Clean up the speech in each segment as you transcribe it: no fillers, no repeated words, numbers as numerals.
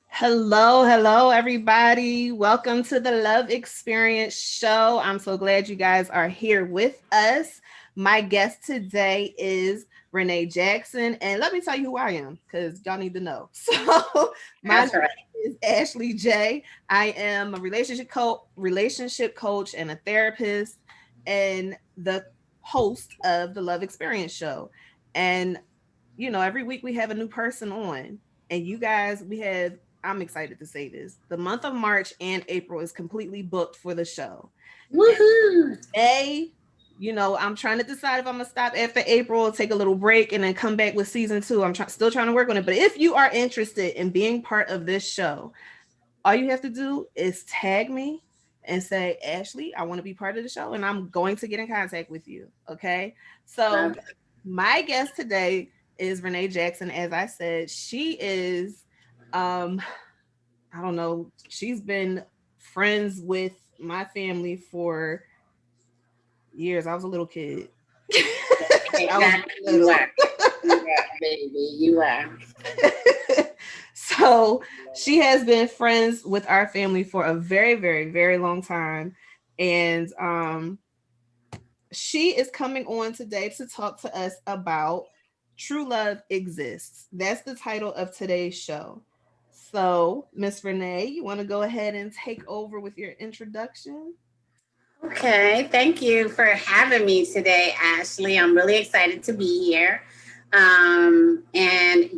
Hello, hello, everybody. Welcome to the Love Experience Show. I'm so glad you guys are here with us. My guest today is Renee Jackson. And let me tell you who I am because y'all need to know. So, my That's right. name is Ashley J. I am a relationship coach and a therapist and the host of the Love Experience Show. And every week we have a new person on. And you guys, I'm excited to say this. The month of March and April is completely booked for the show. Woohoo! May, I'm trying to decide if I'm gonna stop after April, take a little break, and then come back with season two. Still trying to work on it. But if you are interested in being part of this show, all you have to do is tag me and say, Ashley, I want to be part of the show, and I'm going to get in contact with you. Okay. So Love it. my guest today is Renee Jackson. As I said, she is I don't know, she's been friends with my family for years. I was a little kid. I was Exactly. You little. are. You are, baby. You are. So she has been friends with our family for a very, very, very long time. And she is coming on today to talk to us about True Love Exists. That's the title of today's show. So, Miss Renee, you want to go ahead and take over with your introduction? Okay. Thank you for having me today, Ashley. I'm really excited to be here. And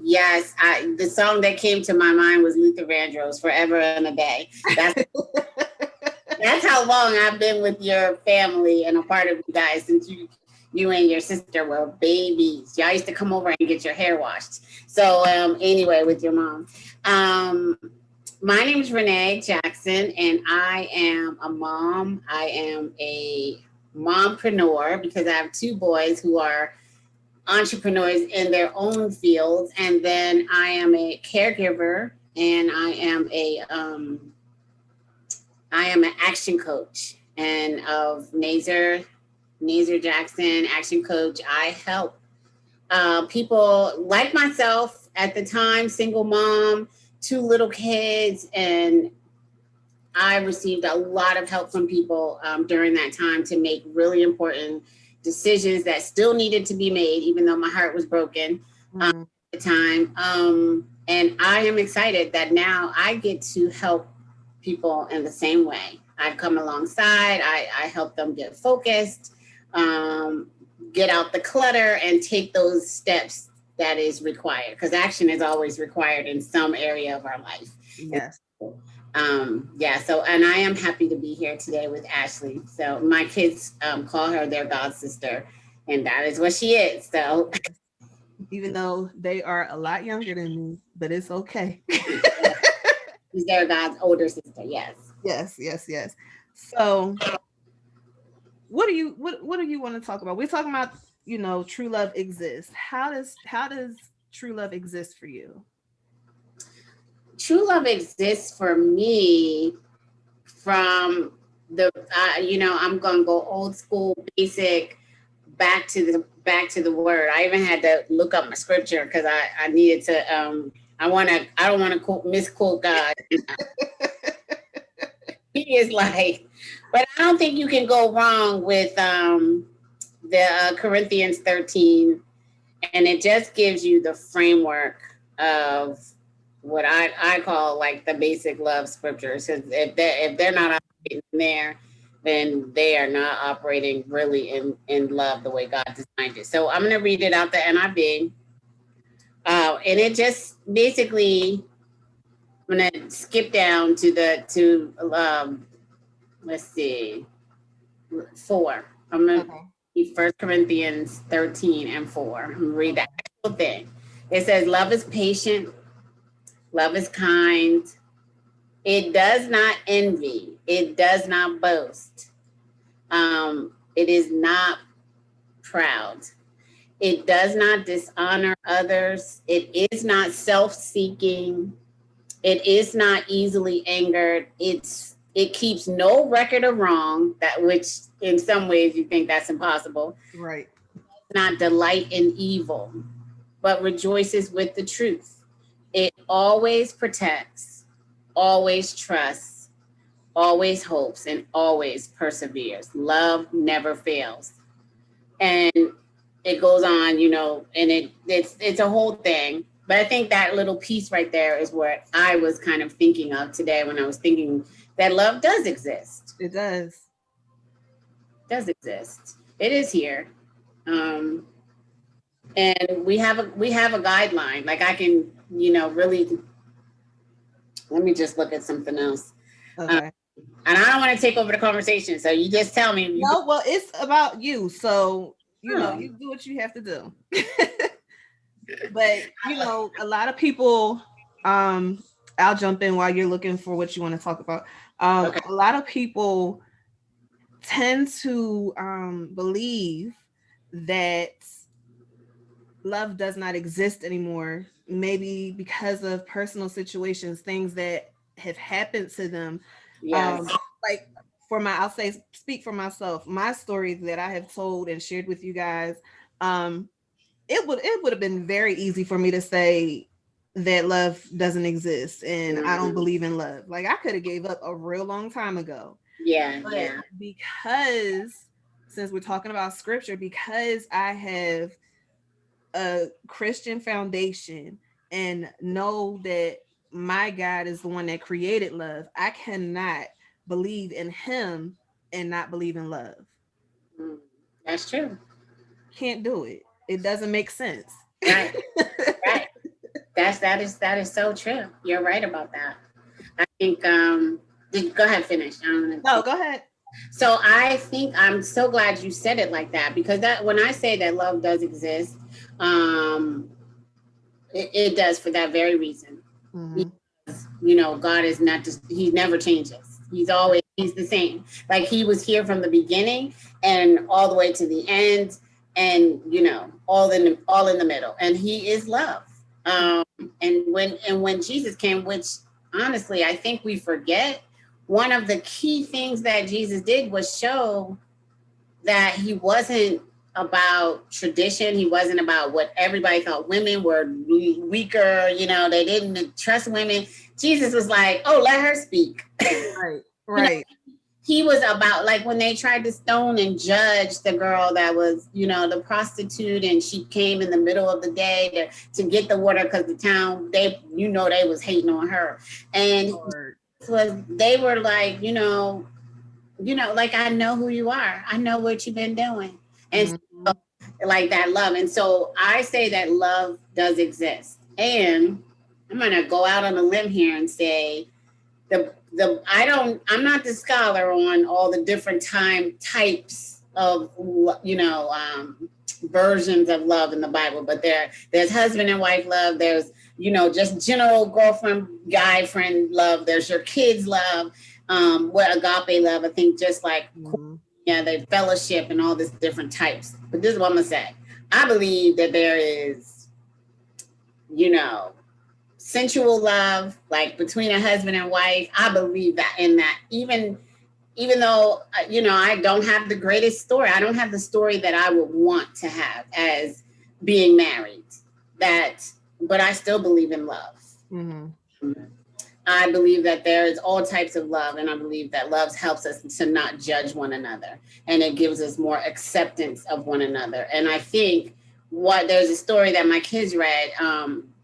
yes, the song that came to my mind was Luther Vandross, "Forever and a Day." That's how long I've been with your family and a part of you guys since you and your sister were babies. Y'all used to come over and get your hair washed. So anyway, with your mom. Um, my name is Renee Jackson, and I am a mom. I am a mompreneur because I have two boys who are entrepreneurs in their own fields, and then I am a caregiver, and I am an action coach and of Nazer Jackson, action coach. I help people like myself at the time, single mom, two little kids, and I received a lot of help from people during that time to make really important decisions that still needed to be made, even though my heart was broken Mm. at the time. And I am excited that now I get to help people in the same way. I come alongside, I help them get focused, get out the clutter, and take those steps that is required, because action is always required in some area of our life. Yes. Yeah, so, and I am happy to be here today with Ashley. So my kids call her their god sister, and that is what she is. So Even though they are a lot younger than me, but it's okay. she's their god's older sister. Yes. Yes, yes, yes. So, what do you want to talk about? We're talking about, true love exists. How does true love exist for you? True love exists for me from I'm gonna go old school, basic, back to the word. I even had to look up my scripture because I needed to. I don't want to misquote God. He is like, but I don't think you can go wrong with the Corinthians 13, and it just gives you the framework of what I call like the basic love scriptures. Because if they're not operating there, then they are not operating really in love the way God designed it. So I'm gonna read it out the NIV, and it just basically, I'm gonna skip down to let's see, 4. I'm gonna Okay. First Corinthians 13 and 4. I'm gonna read that actual thing. It says, love is patient, love is kind. It does not envy. It does not boast. It is not proud. It does not dishonor others. It is not self-seeking. It is not easily angered. It keeps no record of wrong, that which in some ways you think that's impossible. Right. Not delight in evil, but rejoices with the truth. It always protects, always trusts, always hopes, and always perseveres. Love never fails. And it goes on, and it's a whole thing. But I think that little piece right there is what I was kind of thinking of today when I was thinking that love does exist. It does. It does exist. It is here. And we have a guideline. Like I can, really, let me just look at something else. Okay. And I don't want to take over the conversation. So you just tell me. No, well, it's about you. So, you do what you have to do. But, a lot of people, I'll jump in while you're looking for what you want to talk about. Okay. A lot of people tend to believe that love does not exist anymore, maybe because of personal situations, things that have happened to them. Yes. Like speak for myself, my story that I have told and shared with you guys. It would have been very easy for me to say that love doesn't exist and I don't believe in love. Like I could have gave up a real long time ago. Yeah. But Yeah. because since we're talking about scripture, because I have a Christian foundation and know that my God is the one that created love, I cannot believe in him and not believe in love. That's true. Can't do it. It doesn't make sense. Right. Right. That is so true. You're right about that. I think go ahead, finish. No, go ahead. So I think I'm so glad you said it like that, because that when I say that love does exist, it does for that very reason. Mm-hmm. God is not just, he never changes. He's the same. Like he was here from the beginning and all the way to the end, and all in the middle. And he is love. And when Jesus came, which honestly I think we forget, one of the key things that Jesus did was show that he wasn't about tradition. He wasn't about what everybody thought women were weaker. They didn't trust women. Jesus was like, oh, let her speak. Right. Right. He was about, like, when they tried to stone and judge the girl that was, the prostitute, and she came in the middle of the day to get the water because the town, they was hating on her. And they were like, like, I know who you are. I know what you've been doing. And so, like that love. And so I say that love does exist. And I'm going to go out on a limb here and say I'm not the scholar on all the different types of, versions of love in the Bible, but there's husband and wife love. There's, just general girlfriend, guy friend love. There's your kids love. What agape love, I think, just like, the fellowship and all these different types. But this is what I'm going to say. I believe that there is, sensual love, like between a husband and wife. I believe that in that, even though, I don't have the greatest story. I don't have the story that I would want to have as being married, but I still believe in love. Mm-hmm. I believe that there is all types of love, and I believe that love helps us to not judge one another, and it gives us more acceptance of one another. And I think there's a story that my kids read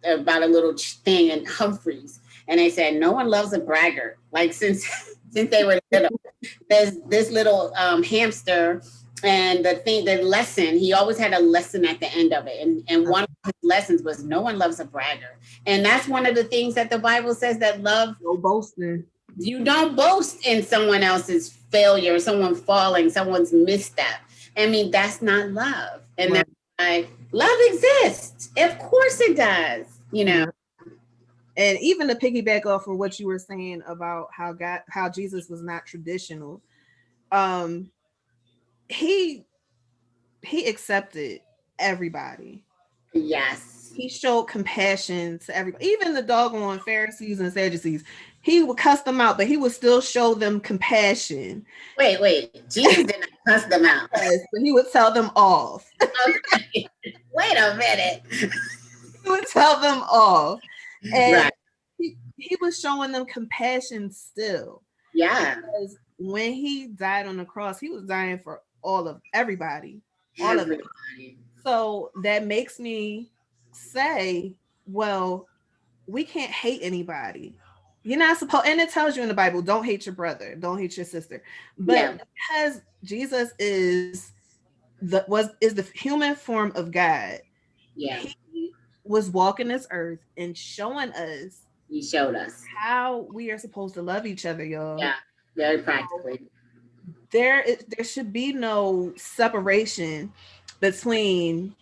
about a little thing in Humphreys, and they said no one loves a braggart. Like since they were little, there's this little hamster, and the lesson, he always had a lesson at the end of it, and one of his lessons was no one loves a braggart. And that's one of the things that the Bible says, that love, no boasting. You don't boast in someone else's failure, someone falling, someone's misstep. I mean, that's not love. And Right. that's why love exists. Of course it does, you know. Right. And even to piggyback off of what you were saying about how Jesus was not traditional, um, he he accepted everybody. Yes. He showed compassion to everybody, even the doggone Pharisees and Sadducees. He would cuss them out, but he would still show them compassion. Wait. Jesus did not cuss them out. Yes, but he would tell them off. Okay. Wait a minute. He would tell them off, and Right. he was showing them compassion still, Yeah. because when he died on the cross, he was dying for all of everybody, all of it. Everybody. So that makes me say, well, we can't hate anybody. You're not supposed, and it tells you in the Bible, don't hate your brother, don't hate your sister. But Yeah. because Jesus is the human form of God, Yeah. he was walking this earth and showing us He showed us. how we are supposed to love each other, y'all. Yeah. Very So practically. there should be no separation between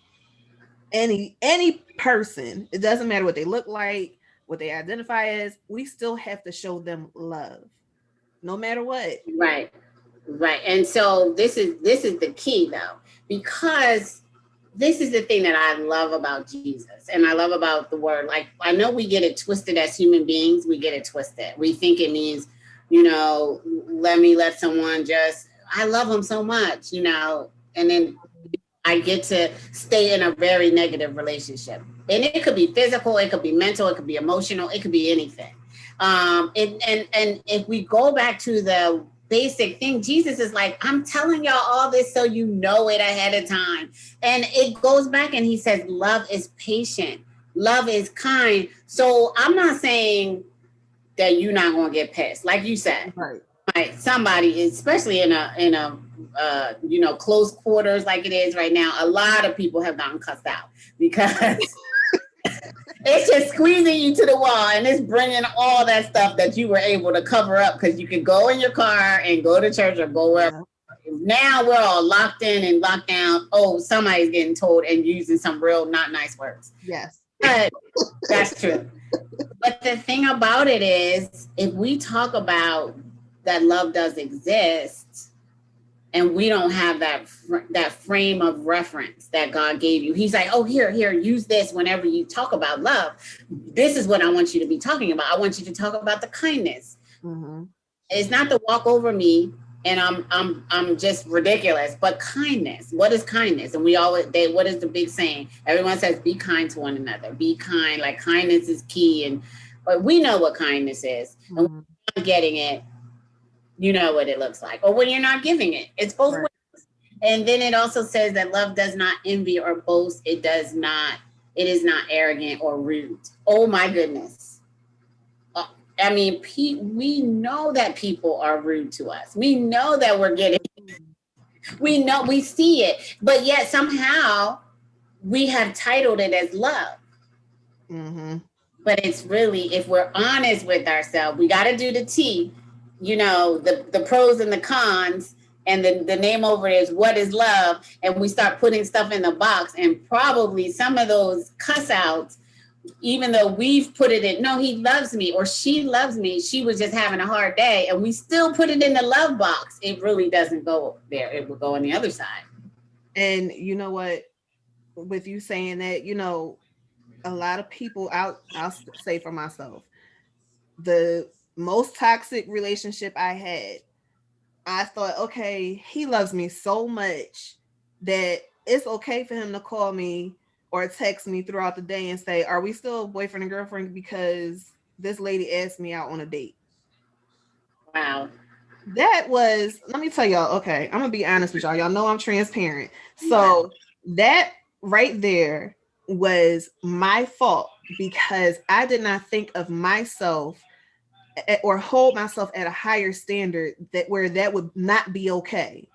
any person. It doesn't matter what they look like, what they identify as. We still have to show them love, no matter what. Right. Right. And so this is the key though, because this is the thing that I love about Jesus and I love about the word. Like, I know we get it twisted as human beings. We get it twisted. We think it means, let someone just, I love them so much, and then I get to stay in a very negative relationship. And it could be physical, it could be mental, it could be emotional, it could be anything. And if we go back to the basic thing, Jesus is like, I'm telling y'all all this so you know it ahead of time. And it goes back and he says, love is patient, love is kind. So I'm not saying that you're not gonna get pissed, like you said. Right. Right, somebody, especially in a close quarters like it is right now, a lot of people have gotten cussed out because it's just squeezing you to the wall and it's bringing all that stuff that you were able to cover up because you could go in your car and go to church or go wherever. Yeah. Now we're all locked in and locked down. Oh, somebody's getting told and using some real not nice words. Yes. But that's true. But the thing about it is, if we talk about that love does exist, and we don't have that frame of reference that God gave you, He's like, "Oh, here, use this whenever you talk about love. This is what I want you to be talking about. I want you to talk about the kindness. Mm-hmm. It's not to walk over me." And I'm just ridiculous, but kindness. What is kindness? And what is the big saying? Everyone says, be kind to one another. Be kind. Like, kindness is key. But we know what kindness is. And when Mm-hmm. you're not getting it, you know what it looks like. Or when you're not giving it. It's both Right. ways. And then it also says that love does not envy or boast. It is not arrogant or rude. Oh my goodness. I mean, we know that people are rude to us. We know that we know, we see it, but yet somehow we have titled it as love. Mm-hmm. But it's really, if we're honest with ourselves, we got to do the T, the pros and the cons. And the name over it is what is love. And we start putting stuff in the box, and probably some of those cuss outs, even though we've put it in, no, he loves me or she loves me, she was just having a hard day, and we still put it in the love box, it really doesn't go there. It will go on the other side. And you know what? With you saying that, a lot of people, I'll say for myself, the most toxic relationship I had, I thought, okay, he loves me so much that it's okay for him to call me or text me throughout the day and say, are we still boyfriend and girlfriend because this lady asked me out on a date? Wow. That was, let me tell y'all, okay, I'm gonna be honest with y'all. Y'all know I'm transparent. Yeah. So that right there was my fault because I did not think of myself or hold myself at a higher standard that where that would not be okay.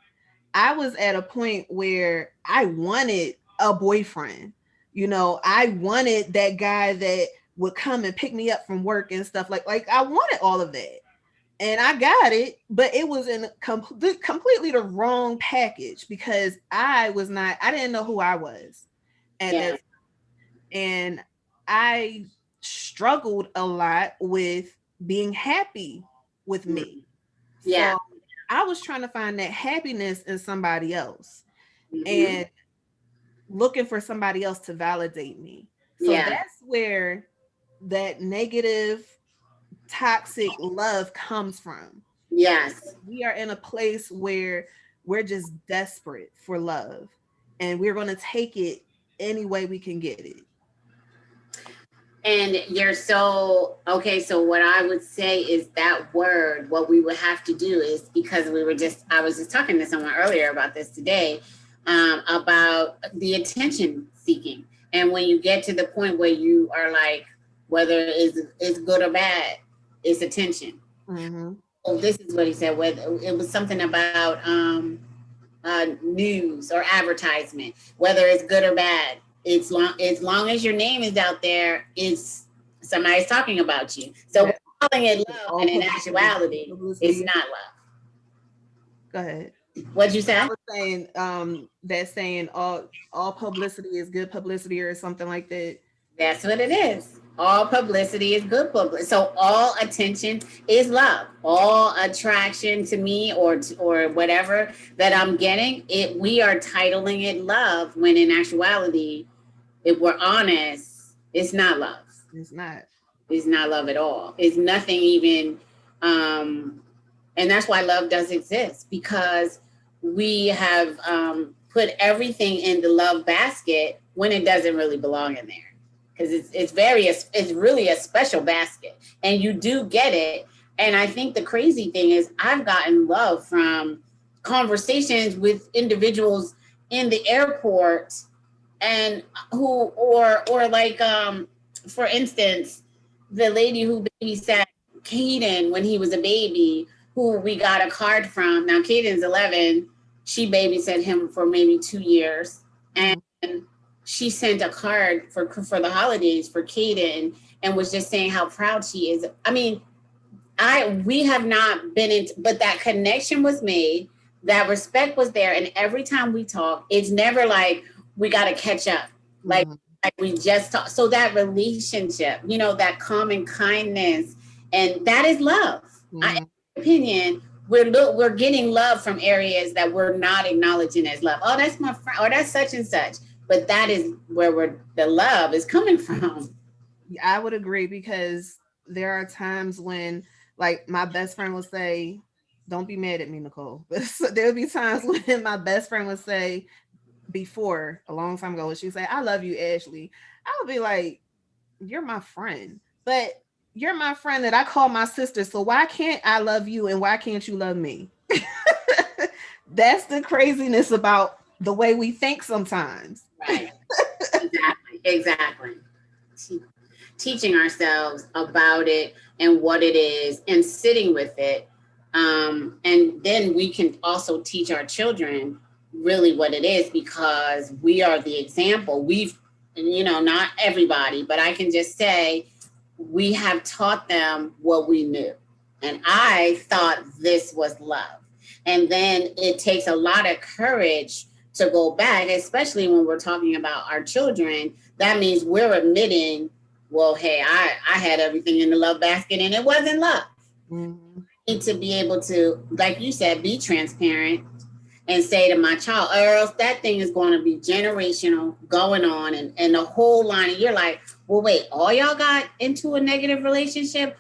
I was at a point where I wanted a boyfriend. I wanted that guy that would come and pick me up from work and stuff like I wanted all of that. and I got it, but it was in completely the wrong package because I didn't know who I was at Yeah. that, and I struggled a lot with being happy with me. Mm. Yeah. So I was trying to find that happiness in somebody else Hmm. and looking for somebody else to validate me. So Yeah. that's where that negative, toxic love comes from. Yes. We are in a place where we're just desperate for love and we're going to take it any way we can get it. And you're so okay. So what I would say is that word, what we would have to do is, because I was just talking to someone earlier about this today, about the attention seeking. And when you get to the point where you are like, whether it's good or bad, it's attention. Mm-hmm. Oh, this is what he said. Whether it was something about news or advertisement, whether it's good or bad. As long as your name is out there, it's somebody's talking about you. So Yeah. we're calling it love, All and in publicity, actuality, it's publicity. not Go ahead. love. What'd you I say? was saying that saying all publicity is good publicity or something like that. That's what it is. All publicity is good publicity. So all attention is love. All attraction to me or whatever that I'm getting, we are titling it love when in actuality, if we're honest, it's not love. It's not. It's not love at all. It's nothing even, um, and that's why love does exist, because we have put everything in the love basket when it doesn't really belong in there. Because it's really a special basket, and you do get it. And I think the crazy thing is, I've gotten love from conversations with individuals in the airport, and who or like for instance, the lady who babysat Caden when he was a baby, who we got a card from. Now Caden's 11. She babysat him for maybe 2 years, and Mm-hmm. she sent a card for the holidays for Caden, and was just saying how proud she is. I mean, we have not been in, but that connection was made, that respect was there, and every time we talk, it's never like we got to catch up, like Mm-hmm. we just talk. So that relationship, that common kindness, and that is love. In Mm-hmm. my opinion, we're getting love from areas that we're not acknowledging as love. Oh, that's my friend, or that's such and such. But that is where the love is coming from. I would agree because there are times when, like, my best friend will say, "Don't be mad at me, Nicole." But there'll be times when my best friend would say, before a long time ago, she'd say, "I love you, Ashley." I would be like, "You're my friend, but you're my friend that I call my sister. So why can't I love you and why can't you love me?" That's the craziness about the way we think sometimes. Right. Exactly. Exactly. Teaching ourselves about it and what it is, and sitting with it, and then we can also teach our children really what it is, because we are the example. Not everybody, but I can just say we have taught them what we knew, and I thought this was love. And then it takes a lot of courage to go back, especially when we're talking about our children. That means we're admitting, well, hey, I had everything in the love basket and it wasn't love. Mm-hmm. I need to be able to, like you said, be transparent and say to my child, or else that thing is going to be generational going on, and the whole line. And you're like, well, wait, all y'all got into a negative relationship?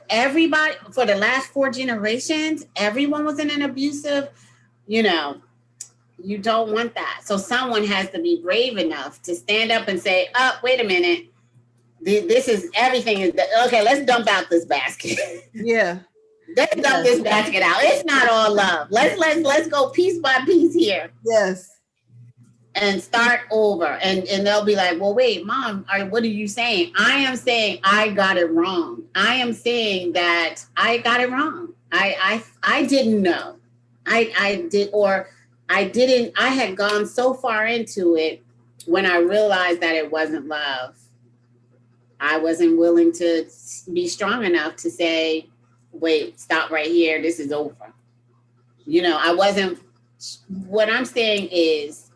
Everybody for the last 4 generations, everyone was in an abusive, you know, you don't want that. So someone has to be brave enough to stand up and say, oh, wait a minute. This is everything is okay. Let's dump out this basket. Yeah. Let's dump Yes. this basket out. It's not all love. Let's go piece by piece here Yes. and start over. And they'll be like, well, wait, mom, what are you saying? I am saying I got it wrong. I am saying that I got it wrong. I didn't know. I did, or I didn't. I had gone so far into it when I realized that it wasn't love. I wasn't willing to be strong enough to say, wait, stop right here. This is over. I wasn't, what I'm saying is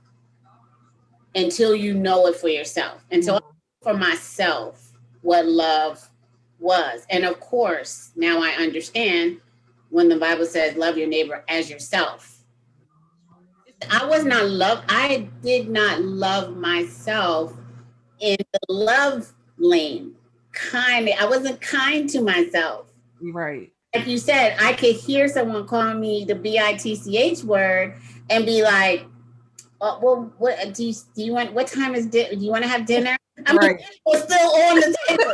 until you know it for yourself, until I Mhm. know for myself what love was. And of course, now I understand when the Bible says, love your neighbor as yourself. I did not love myself in the love lane. I wasn't kind to myself. Right. Like you said, I could hear someone calling me the bitch word and be like, well, what do you want? What time is do you want to have dinner? I mean, Right. it was still on the table.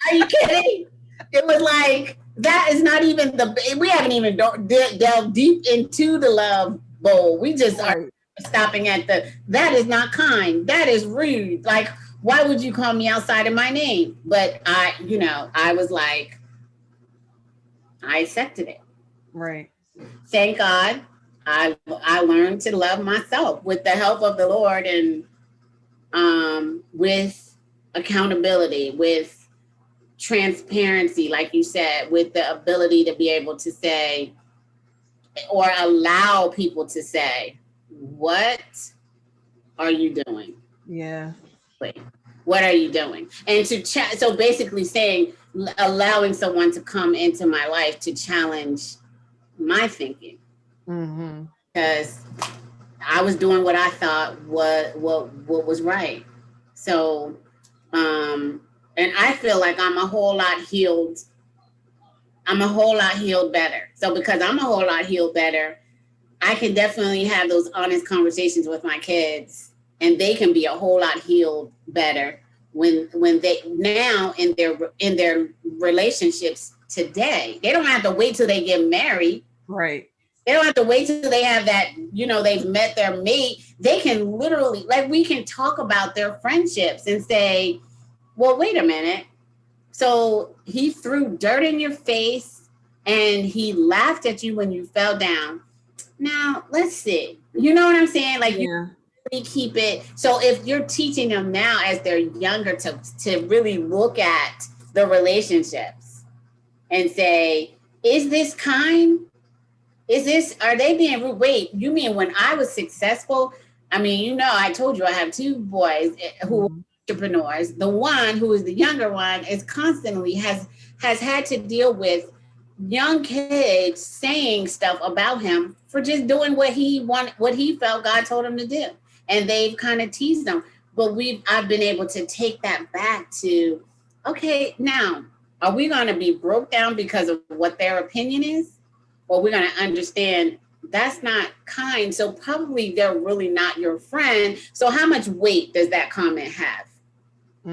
Are you kidding? It was like that is not even the. We haven't even delved deep into the love bowl. We just are Right. stopping at the. That is not kind. That is rude. Like, why would you call me outside of my name? But I was like, I accepted it. Right. Thank God, I learned to love myself with the help of the Lord and with accountability, with transparency, like you said, with the ability to be able to say or allow people to say, "What are you doing? Yeah. Wait, what are you doing?" And so basically saying, allowing someone to come into my life to challenge my thinking Mm-hmm. because I was doing what I thought what was right. So, and I feel like I'm a whole lot healed better. So because I'm a whole lot healed better, I can definitely have those honest conversations with my kids, and they can be a whole lot healed better when they now in their relationships today. They don't have to wait till they get married. Right. They don't have to wait till they have that, they've met their mate. They can literally, like, we can talk about their friendships and say, well, wait a minute. So he threw dirt in your face and he laughed at you when you fell down. Now, let's see. You know what I'm saying? Like, you Yeah. really keep it. So if you're teaching them now as they're younger to really look at the relationships and say, is this kind? Are they being rude? Wait, you mean when I was successful? I mean, I told you I have two boys who are Mhm. entrepreneurs. The one who is the younger one is constantly has had to deal with young kids saying stuff about him for just doing what he felt God told him to do. And they've kind of teased him. But I've been able to take that back to, okay, now are we gonna be broke down because of what their opinion is? Or we're going to understand that's not kind. So probably they're really not your friend. So how much weight does that comment have?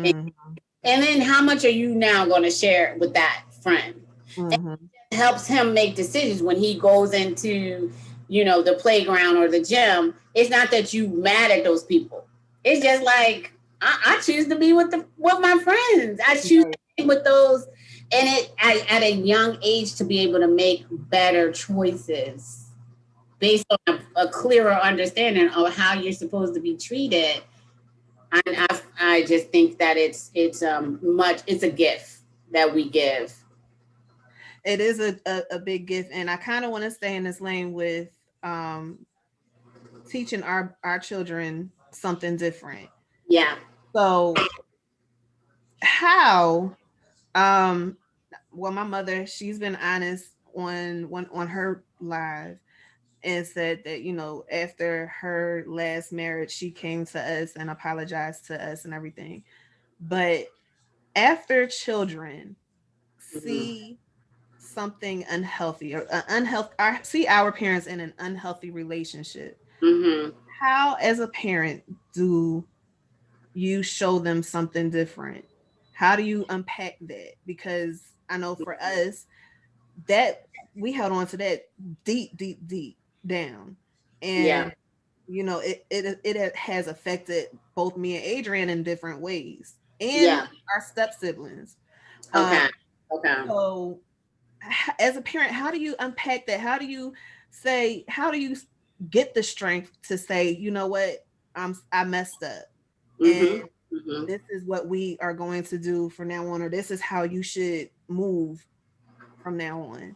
And, Mm-hmm. and then how much are you now going to share with that friend? And Mm-hmm. it helps him make decisions when he goes into, the playground or the gym. It's not that you mad at those people. It's just like I choose to be with my friends. I choose to Right. be with those, and at a young age to be able to make better choices based on a clearer understanding of how you're supposed to be treated. And I just think that it's a gift that we give. It is a big gift, and I kind of want to stay in this lane with um teaching our children something different. Yeah. So how um well, my mother, she's been honest on her live and said that, after her last marriage, she came to us and apologized to us and everything. But after children Mm-hmm. see something unhealthy or unhealthy, see our parents in an unhealthy relationship, Mm-hmm. how, as a parent, do you show them something different? How do you unpack that? Because I know for us, that we held on to that deep, deep, deep down. Yeah. And it has affected both me and Adrian in different ways, and Yeah. our step siblings. Um, Okay. Okay. so as a parent, how do you unpack that? How do you get the strength to say, you know what, I messed up, and Mm-hmm. Mm-hmm. this is what we are going to do from now on, or this is how you should move from now on.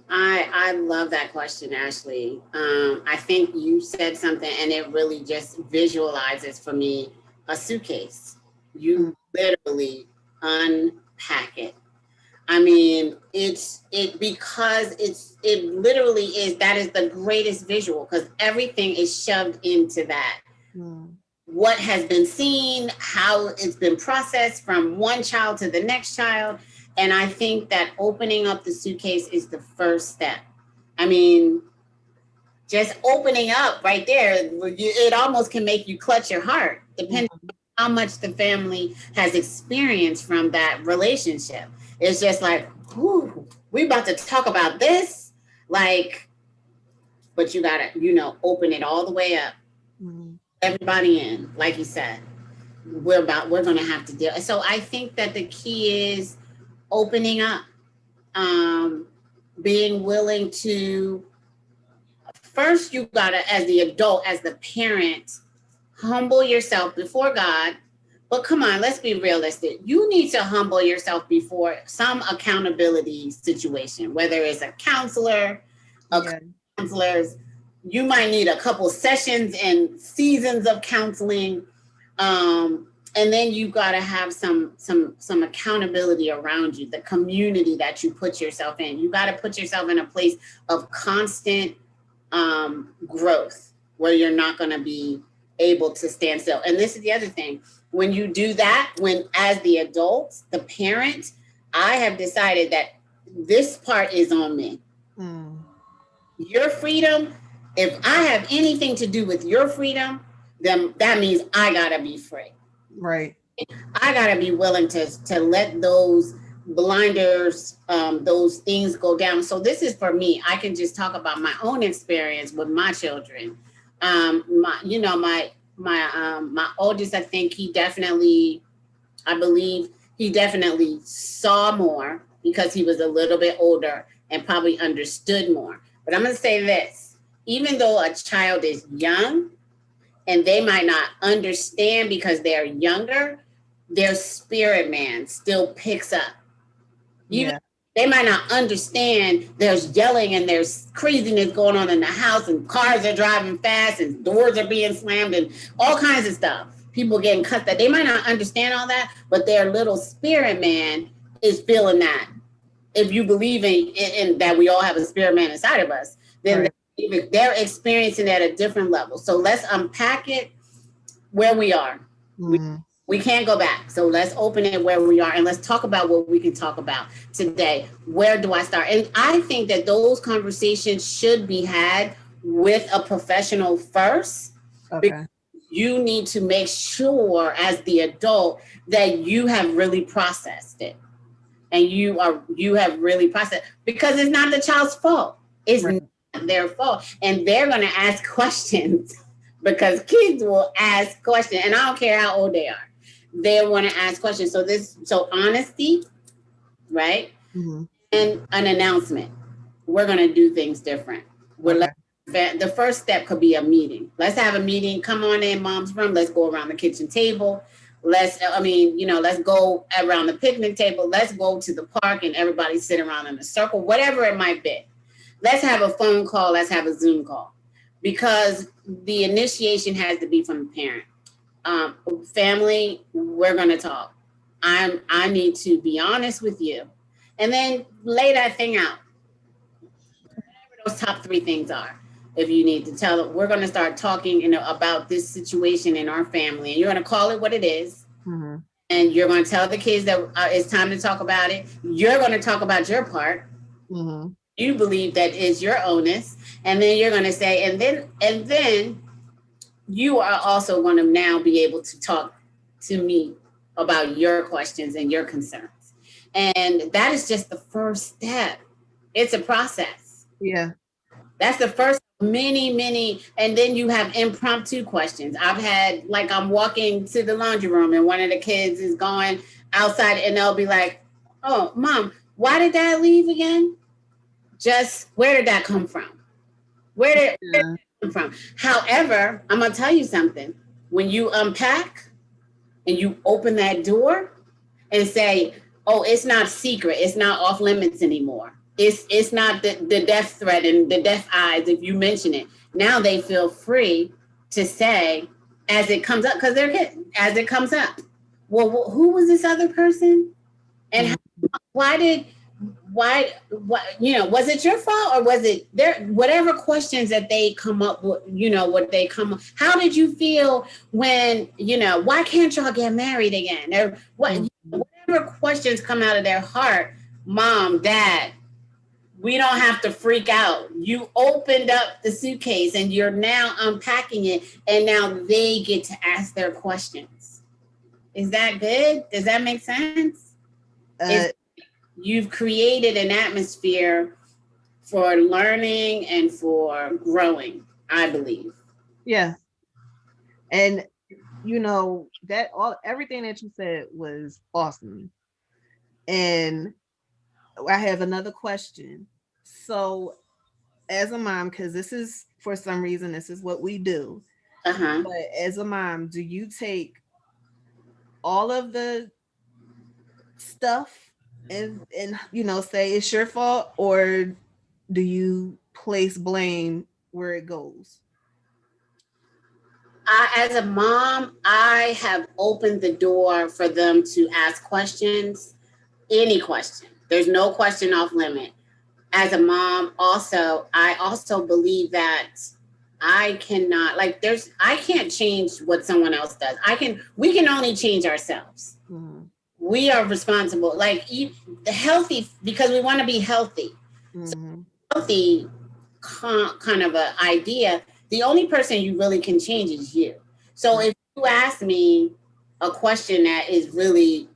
I love that question, Ashley. I think you said something and it really just visualizes for me a suitcase. Mm, You literally unpack it. I mean, it because it literally is, that is the greatest visual because everything is shoved into that. mm, What has been seen, how it's been processed from one child to the next child. And I think that opening up the suitcase is the first step. I mean, just opening up right there, it almost can make you clutch your heart, depending mm, on how much the family has experienced from that relationship. It's just like, whew, we about to talk about this. Like, but you gotta, open it all the way up, mm, everybody in, like you said. We're gonna have to deal. So I think that the key is opening up, um, being willing to, first you gotta, as the adult, as the parent, humble yourself before God. But come on, let's be realistic. You need to humble yourself before some accountability situation, whether it's a counselor, a yeah. counselors. You might need a couple sessions and seasons of counseling. And then you got to have some accountability around you, the community that you put yourself in. You got to put yourself in a place of constant growth where you're not going to be able to stand still. And this is the other thing. When you do that, when as the adult, the parent, I have decided that this part is on me. Mm, Your freedom, if I have anything to do with your freedom, then that means I got to be free. right. I gotta be willing to let those blinders, those things go down. So this is for me. I can just talk about my own experience with my children. My oldest, I think he definitely, I believe he definitely saw more because he was a little bit older and probably understood more. But I'm gonna say this: even though a child is young, and they might not understand because they're younger, their spirit man still picks up. Even Yeah. they might not understand there's yelling and there's craziness going on in the house and cars are driving fast and doors are being slammed and all kinds of stuff. People getting cut that they might not understand all that, but their little spirit man is feeling that. If you believe in that we all have a spirit man inside of us, then Right. they're experiencing it at a different level. So let's unpack it where we are. We, Mm, we can't go back. So let's open it where we are and let's talk about what we can talk about today. Where do I start? And I think that those conversations should be had with a professional first, because okay. you need to make sure as the adult that you have really processed it and you have really processed, because it's not the child's fault. It's Right. not their fault. And they're gonna ask questions because kids will ask questions. And I don't care how old they are. They want to ask questions. So honesty, right? Mm, And an announcement. We're gonna do things different. okay. The first step could be a meeting. Let's have a meeting. Come on in mom's room. Let's go around the kitchen table. Let's go around the picnic table. Let's go to the park and everybody sit around in a circle, whatever it might be. Let's have a phone call. Let's have a Zoom call, because the initiation has to be from the parent. Family, we're going to talk. I need to be honest with you. And then lay that thing out, those top three things are. If you need to tell them, we're going to start talking, about this situation in our family, and you're going to call it what it is, Mm, and you're going to tell the kids that it's time to talk about it. You're going to talk about your part. mm, You believe that is your onus, and then you're going to say, and then you are also going to now be able to talk to me about your questions and your concerns, and that is just the first step. It's a process. yeah. That's the first many, and then you have impromptu questions. I've had, like, I'm walking to the laundry room and one of the kids is going outside and they'll be like, "Oh, mom, why did dad leave again? Just where did that come from? Where did Yeah. that come from?" However, I'm gonna tell you something. When you unpack and you open that door and say, "Oh, it's not secret, it's not off limits anymore. It's not the death threat and the death eyes if you mention it. Now they feel free to say as it comes up because they're hit as it comes up. Well, who was this other person? And Mm. why did why was it your fault or was it their whatever questions that they come up with, what they come how did you feel when why can't y'all get married again or what Mm. whatever questions come out of their heart. Mom, dad, we don't have to freak out. You opened up the suitcase and you're now unpacking it, and now they get to ask their questions. Is that good? Does that make sense? Is Uh, you've created an atmosphere for learning and for growing, I believe. yeah. And that all everything that you said was awesome. And I have another question. So, as a mom, because this is for some reason this is what we do. Uh-huh. But as a mom, do you take all of the stuff and say it's your fault, or do you place blame where it goes? As a mom, I have opened the door for them to ask questions, any question. There's no question off limit. As a mom, also, I also believe that I cannot, like, I can't change what someone else does. We can only change ourselves. Mm-hmm. We are responsible, like, eat the healthy, because we want to be healthy. Mm-hmm. Healthy kind of a idea, the only person you really can change is you. So if you ask me a question that is really,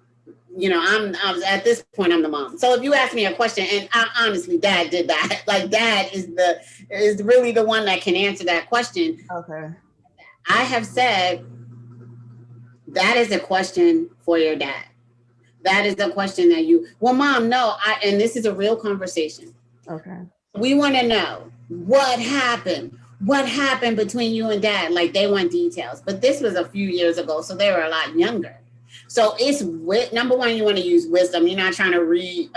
I was at this point, I'm the mom. So if you ask me a question, and honestly, dad did that. Like, dad is really the one that can answer that question. Okay. I have said that is a question for your dad. That is the question that well, mom, no, and this is a real conversation. Okay. We want to know what happened. What happened between you and dad? Like, they want details. But this was a few years ago, so they were a lot younger. So it's number one, you want to use wisdom. You're not trying to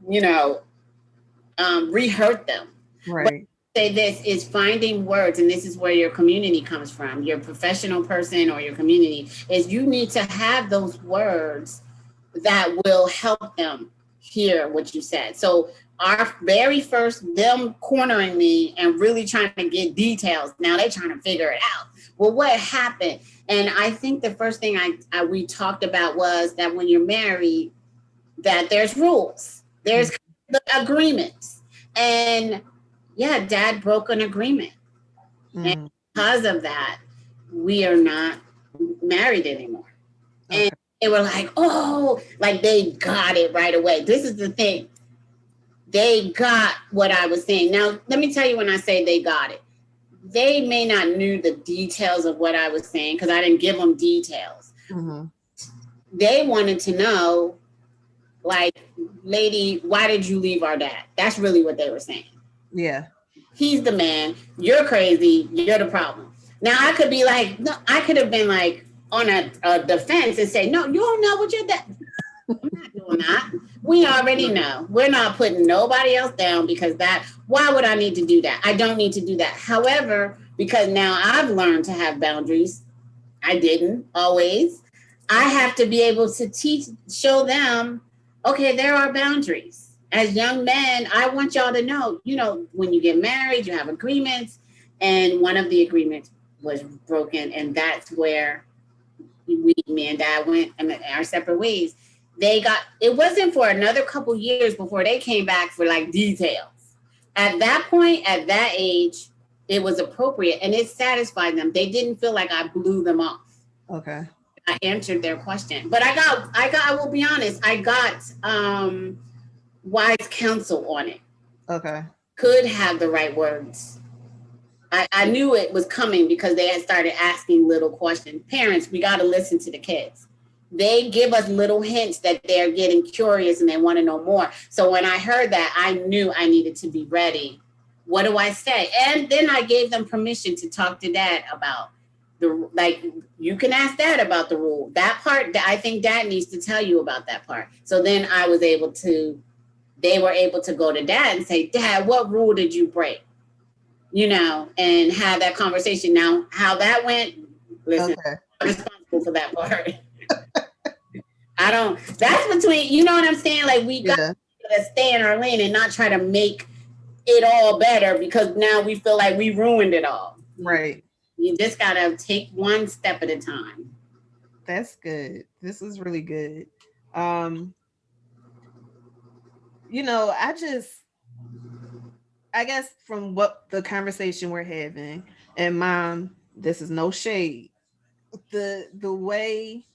you know, re-hurt them. But Right. say this is finding words, and this is where your community comes from. Your professional person or your community is you need to have those words that will help them hear what you said. So our very first, them cornering me and really trying to get details. Now they're trying to figure it out. Well, what happened? And I think the first thing we talked about was that when you're married, that there's rules, there's agreements, and yeah, dad broke an agreement, and Mm-hmm. because of that, we are not married anymore. And Okay. they were like, oh, like they got it right away. This is the thing. They got what I was saying. Now, let me tell you, when I say they got it, they may not knew the details of what I was saying because I didn't give them details. Mm-hmm. They wanted to know, like, lady, why did you leave our dad? That's really what they were saying. Yeah. He's the man. You're crazy. You're the problem. Now, I could be like, no, I could have been like on a defense and say, no, you don't know what you're that. I'm not doing that. We already know. We're not putting nobody else down because why would I need to do that? I don't need to do that. However, because now I've learned to have boundaries, I didn't always. I have to be able to show them, okay, there are boundaries. As young men, I want y'all to know, when you get married, you have agreements. And one of the agreements was broken. And that's where me and dad went our separate ways. It wasn't for another couple years before they came back for like details. At that point, at that age, it was appropriate and it satisfied them. They didn't feel like I blew them off. Okay. I answered their question. But I will be honest, I got wise counsel on it. Okay. Could have the right words. I knew it was coming because they had started asking little questions. Parents, we got to listen to the kids. They give us little hints that they're getting curious and they want to know more. So when I heard that, I knew I needed to be ready. What do I say? And then I gave them permission to talk to dad about you can ask dad about the rule. That part, I think dad needs to tell you about that part. So then I was able to they were able to go to dad and say, Dad, what rule did you break? And have that conversation. Now, how that went, listen, Okay. I'm responsible for that part. I don't, that's between, you know what I'm saying? Like, we got Yeah. to stay in our lane and not try to make it all better because now we feel like we ruined it all. Right. You just got to take one step at a time. That's good. This is really good. Um, I guess from what the conversation we're having, and mom, this is no shade. The way,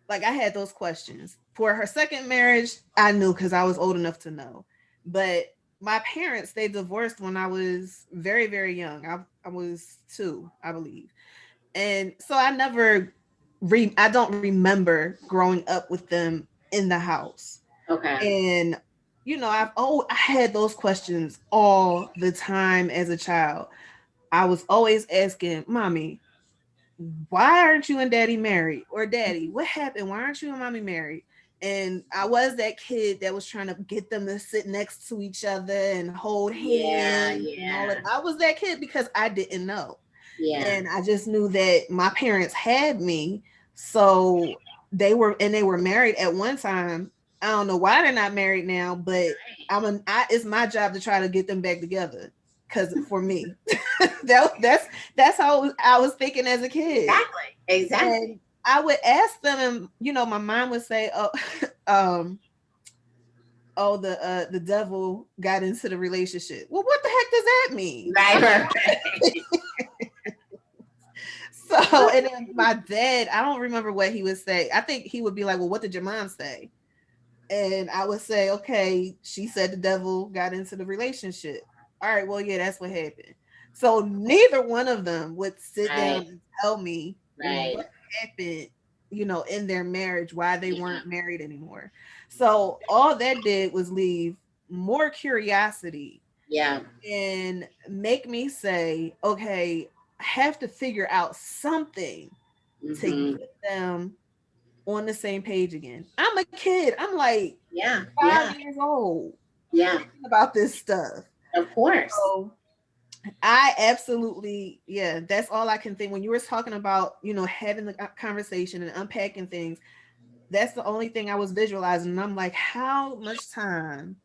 like, I had those questions for her second marriage. I knew because I was old enough to know, but my parents, they divorced when I was very very young. I was 2, I believe, and so I don't remember growing up with them in the house. Okay. And I had those questions all the time as a child. I was always asking mommy, why aren't you and daddy married? Or daddy, what happened? Why aren't you and mommy married? And I was that kid that was trying to get them to sit next to each other and hold Yeah, hands and all that. yeah, I was that kid because I didn't know. yeah, And I just knew that my parents had me. So they were married at one time. I don't know why they're not married now, but it's my job to try to get them back together. Cause for me, that's how I was thinking as a kid. exactly, exactly. And I would ask them, and my mom would say, "Oh, um, the devil got into the relationship." Well, what the heck does that mean? Right, right, right. So, and then my dad, I don't remember what he would say. I think he would be like, "Well, what did your mom say?" And I would say, "Okay, she said the devil got into the relationship." All right, well, yeah, that's what happened. So neither one of them would sit down Right, and tell me what right. happened, in their marriage, why they Yeah, weren't married anymore. So all that did was leave more curiosity yeah. and make me say, okay, I have to figure out something to Mm-hmm. get them on the same page again. I'm a kid. I'm like Yeah, 5 yeah, years old yeah. thinking about this stuff. Of course. So I absolutely, yeah, that's all I can think. When you were talking about, having the conversation and unpacking things, that's the only thing I was visualizing. And I'm like, how much time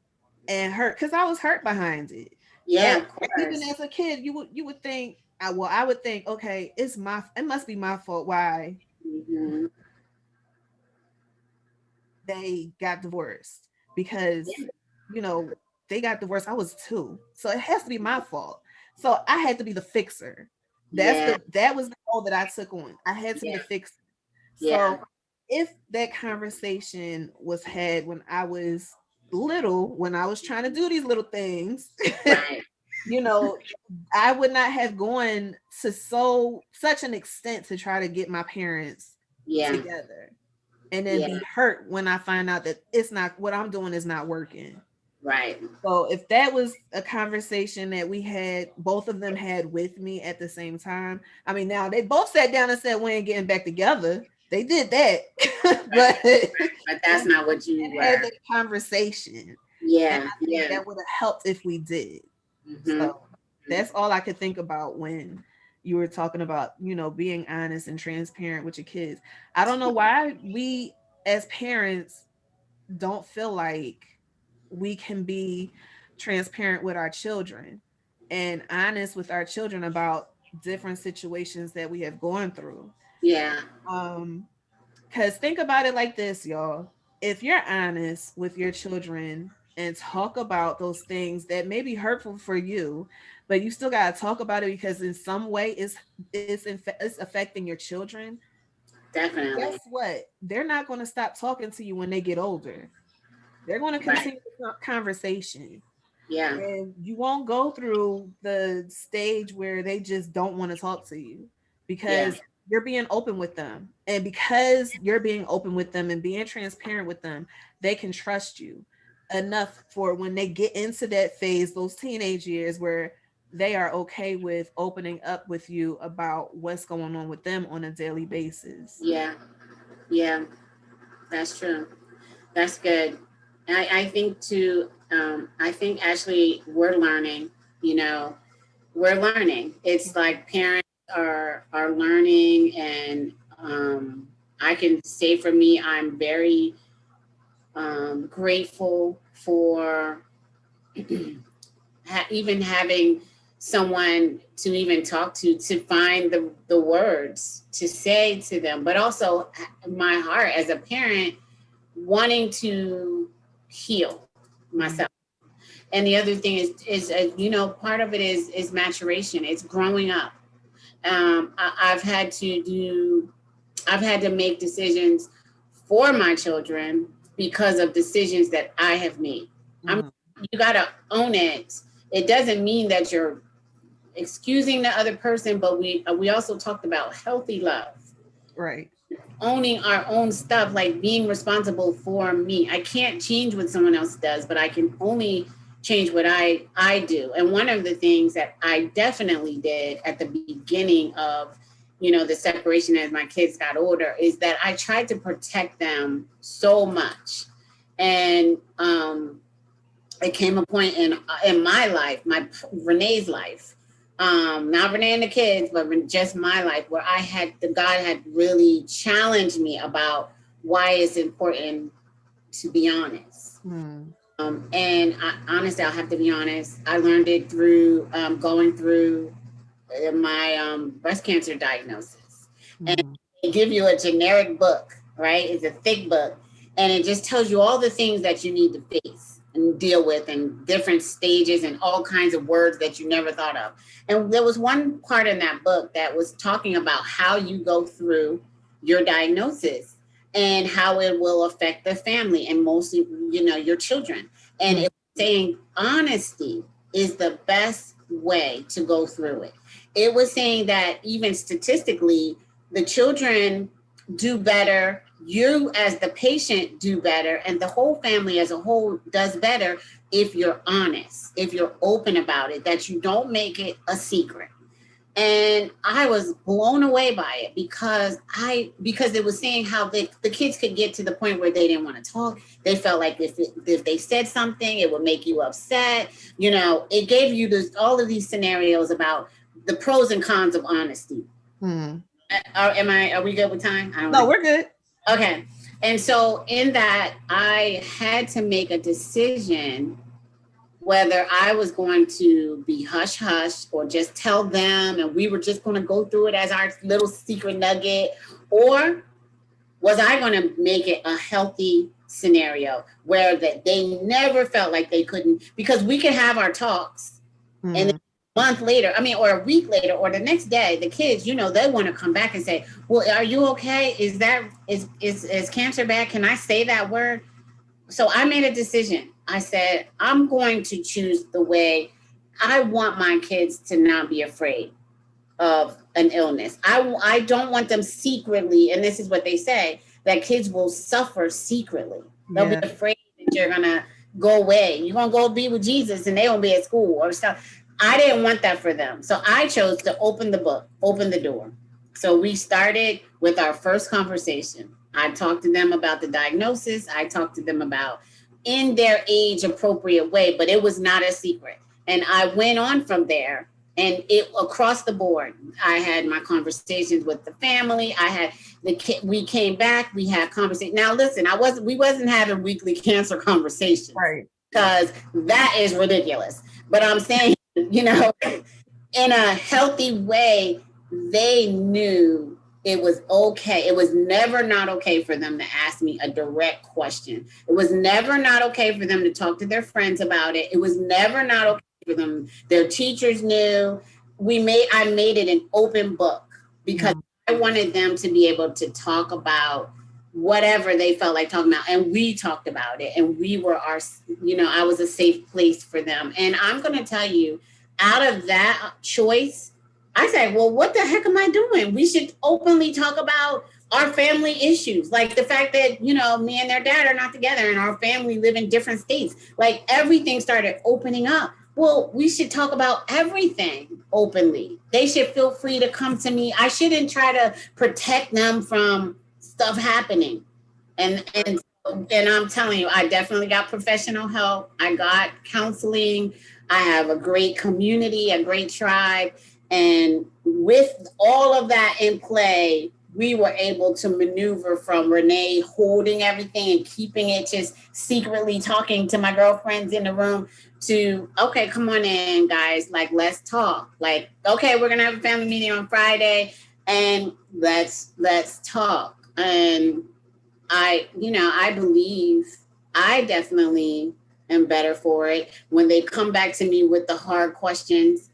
and hurt? Because I was hurt behind it. Yeah, And of even course. as a kid, you would think, I would think, okay, it must be my fault why Mm-hmm. they got divorced because Yeah, you know they got divorced. I was 2, so it has to be my fault. So I had to be the fixer. yeah, That was the role that I took on. I had to be the yeah, fixer. yeah. So if that conversation was had when I was little, when I was trying to do these little things, Right. you know, I would not have gone to such an extent to try to get my parents Yeah, together and then yeah. be hurt when I find out that it's not what I'm doing is not working. Right. So if that was a conversation that we had, both of them had with me at the same time. I mean, now they both sat down and said we ain't getting back together. They did that, but But that's they not what you had were. that conversation, and Yeah, I think yeah. that would have helped if we did. Mm-hmm. So that's all I could think about when you were talking about, being honest and transparent with your kids. I don't know why we as parents don't feel like we can be transparent with our children and honest with our children about different situations that we have gone through. Yeah, Um, because think about it like this, y'all. If you're honest with your children and talk about those things that may be hurtful for you, but you still got to talk about it because in some way it's affecting your children. Guess definitely. what? They're not going to stop talking to you when they get older. They're going to Right. continue the conversation. Yeah, And you won't go through the stage where they just don't want to talk to you yeah, because you're being open with them. And because you're being open with them and being transparent with them, they can trust you enough for when they get into that phase, those teenage years where they are okay with opening up with you about what's going on with them on a daily basis. yeah, yeah. That's true. That's good. I think too, I think actually we're learning, you know, we're learning. It's like parents are learning, and I can say for me, I'm very grateful for even having someone to even talk to find the words to say to them, but also my heart as a parent wanting to heal myself. And the other thing is you know, part of it is maturation. It's growing up. I've had to do, I've had to make decisions for my children because of decisions that I have made. I'm, Mm-hmm. you got to own it. It doesn't mean that you're excusing the other person, but we also talked about healthy love, Right. owning our own stuff, like being responsible for me. I can't change what someone else does, but I can only change what I do. And one of the things that I definitely did at the beginning of, you know, the separation as my kids got older is that I tried to protect them so much. And it came a point in my life, my Renee's life, not Renee and the kids, but just my life, where I had the God had really challenged me about why it's important to be honest. Mm-hmm. And honestly, I'll have to be honest. I learned it through going through my breast cancer diagnosis. And Mm-hmm. they give you a generic book, right? It's a thick book. And it just tells you all the things that you need to face and deal with, and different stages and all kinds of words that you never thought of. And there was one part in that book that was talking about how you go through your diagnosis and how it will affect the family and mostly, you know, your children. And it was saying honesty is the best way to go through it. It was saying that even statistically, the children do better, you as the patient do better, and the whole family as a whole does better if you're honest, if you're open about it, that you don't make it a secret. And I was blown away by it because it was saying how the kids could get to the point where they didn't want to talk. They felt like if they said something, it would make you upset. You know, it gave you all of these scenarios about the pros and cons of honesty. Mm-hmm. Are we good with time? I don't No, want we're good. to. Okay. And so in that, I had to make a decision whether I was going to be hush hush or just tell them and we were just going to go through it as our little secret nugget, or was I going to make it a healthy scenario where that they never felt like they couldn't, because we could have our talks and Mm-hmm. a month later, I mean, or a week later, or the next day, the kids, you know, they want to come back and say, well, are you okay? Is cancer bad? Can I say that word? So I made a decision. I said, I'm going to choose the way I want my kids to not be afraid of an illness. I don't want them secretly, and this is what they say, that kids will suffer secretly. They'll be Yeah. afraid that you're going to go away. You're going to go be with Jesus and they won't be at school or stuff. I didn't want that for them. So I chose to open the book, open the door. So we started with our first conversation. I talked to them about the diagnosis. I talked to them about in their age appropriate way, but it was not a secret. And I went on from there, and it across the board. I had my conversations with the family. I had the kid. We came back. We had conversation. Now listen, we wasn't having weekly cancer conversations Right. because that is ridiculous. But I'm saying, you know, in a healthy way, they knew it was okay. It was never not okay for them to ask me a direct question. It was never not okay for them to talk to their friends about it. It was never not okay for them. Their teachers knew. I made it an open book because Mm-hmm. I wanted them to be able to talk about whatever they felt like talking about. And we talked about it, and we were I was a safe place for them. And I'm going to tell you, out of that choice, I said, well, what the heck am I doing? We should openly talk about our family issues. Like the fact that, you know, me and their dad are not together and our family live in different states. Like everything started opening up. Well, we should talk about everything openly. They should feel free to come to me. I shouldn't try to protect them from stuff happening. And And I'm telling you, I definitely got professional help. I got counseling. I have a great community, a great tribe. And with all of that in play, we were able to maneuver from Renee holding everything and keeping it just secretly talking to my girlfriends in the room to, okay, come on in, guys. Like, let's talk. Like, okay, we're gonna have a family meeting on Friday and let's talk. And I believe I definitely am better for it when they come back to me with the hard questions.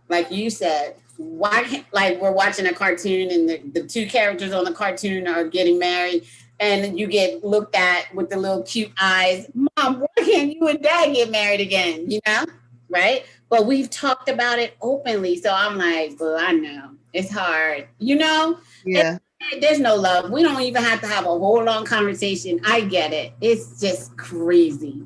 Like you said, why can't, like, we're watching a cartoon and the two characters on the cartoon are getting married and you get looked at with the little cute eyes. Mom, why can't you and dad get married again? Right? But we've talked about it openly. So I'm like, well, I know it's hard. Yeah. There's no love. We don't even have to have a whole long conversation. I get it. It's just crazy.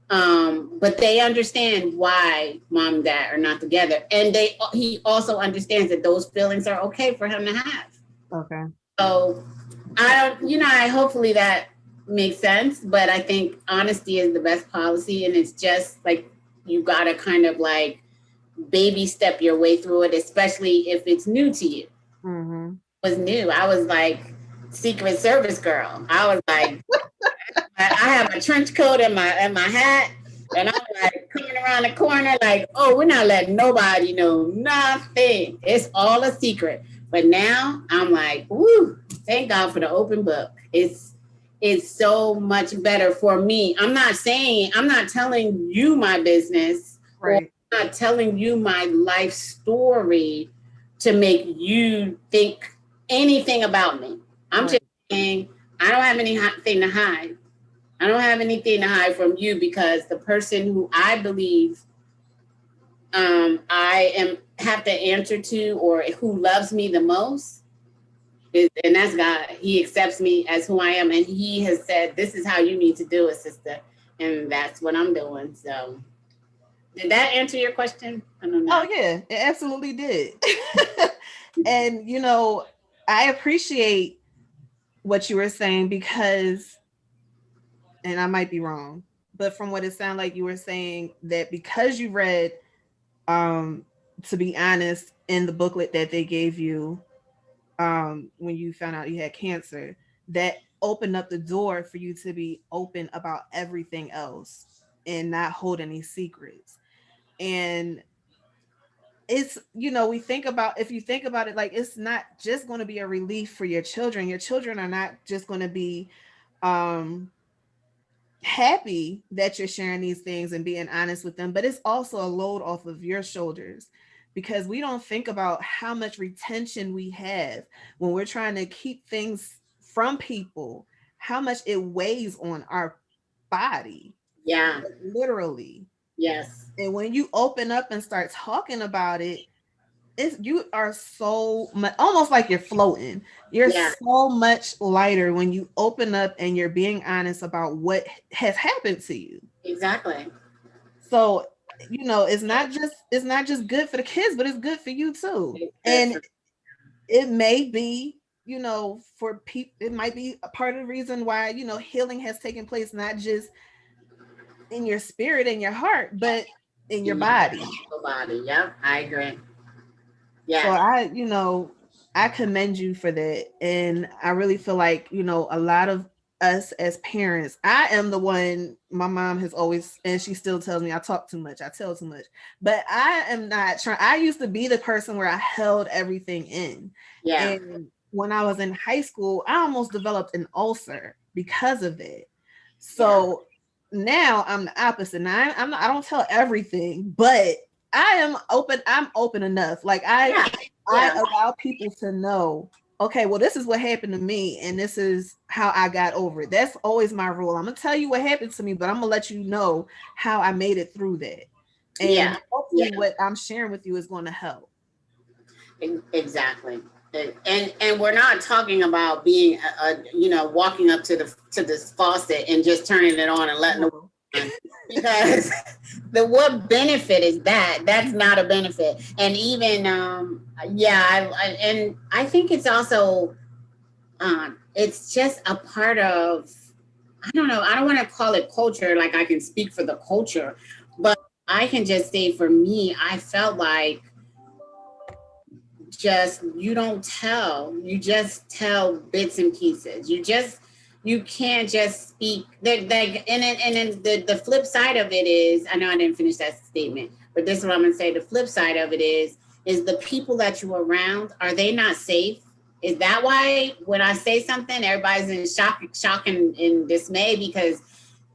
But they understand why mom and dad are not together, and he also understands that those feelings are okay for him to have. Okay. So I don't, I hopefully that makes sense. But I think honesty is the best policy, and it's just like you gotta kind of like baby step your way through it, especially if it's new to you. Mm-hmm. Was new. I was like Secret Service girl. I was like, I have a trench coat and my hat, and I'm like coming around the corner, like, oh, we're not letting nobody know nothing. It's all a secret. But now I'm like, woo, thank God for the open book. It's so much better for me. I'm not telling you my business, or Right. I'm not telling you my life story to make you think anything about me. I'm just Right. saying I don't have anything to hide. I don't have anything to hide from you because the person who I believe I am have to answer to, or who loves me the most, and that's God. He accepts me as who I am, and He has said, "This is how you need to do it, sister," and that's what I'm doing. So, did that answer your question? I don't know. Oh yeah, it absolutely did. And I appreciate what you were saying because, and I might be wrong, but from what it sounded like, you were saying that because you read, um, to be honest, in the booklet that they gave you, when you found out you had cancer, that opened up the door for you to be open about everything else and not hold any secrets. And it's, we think about, if you think about it, like, it's not just going to be a relief for your children. Your children are not just going to be um happy that you're sharing these things and being honest with them, but it's also a load off of your shoulders, because we don't think about how much retention we have when we're trying to keep things from people, how much it weighs on our body, Yeah. literally. Yes. And when you open up and start talking about it, you are so much, almost like you're floating. You're Yeah. so much lighter when you open up and you're being honest about what has happened to you. Exactly. So, it's not just good for the kids, but it's good for you too. It's good And for. it may be, for people, it might be a part of the reason why, healing has taken place, not just in your spirit and your heart, but in your In your body. physical body. Yep, I agree. So Yeah. I commend you for that. And I really feel like, a lot of us as parents, I am the one, my mom has always, and she still tells me I talk too much, I tell too much. But I am not trying, I used to be the person where I held everything in. Yeah. And when I was in high school, I almost developed an ulcer because of it. Yeah. So now I'm the opposite. Now I don't tell everything, but I am open. I'm open enough. Like I, Yeah. I Yeah. allow people to know, okay, well, this is what happened to me, and this is how I got over it. That's always my rule. I'm gonna tell you what happened to me, but I'm gonna let you know how I made it through that. Yeah. And hopefully, what I'm sharing with you is going to help. Exactly. And we're not talking about being walking up to this faucet and just turning it on and letting the No. water in. Because the what benefit is that? That's not a benefit. And even and I think it's also it's just a part of I don't know, I don't want to call it culture, like I can speak for the culture, but I can just say for me, I felt like just you don't tell, you just tell bits and pieces. You can't just speak like, and then the flip side of it is, I know I didn't finish that statement, but this is what I'm gonna say. The flip side of it is the people that you're around, are they not safe? Is that why when I say something, everybody's in shock and dismay because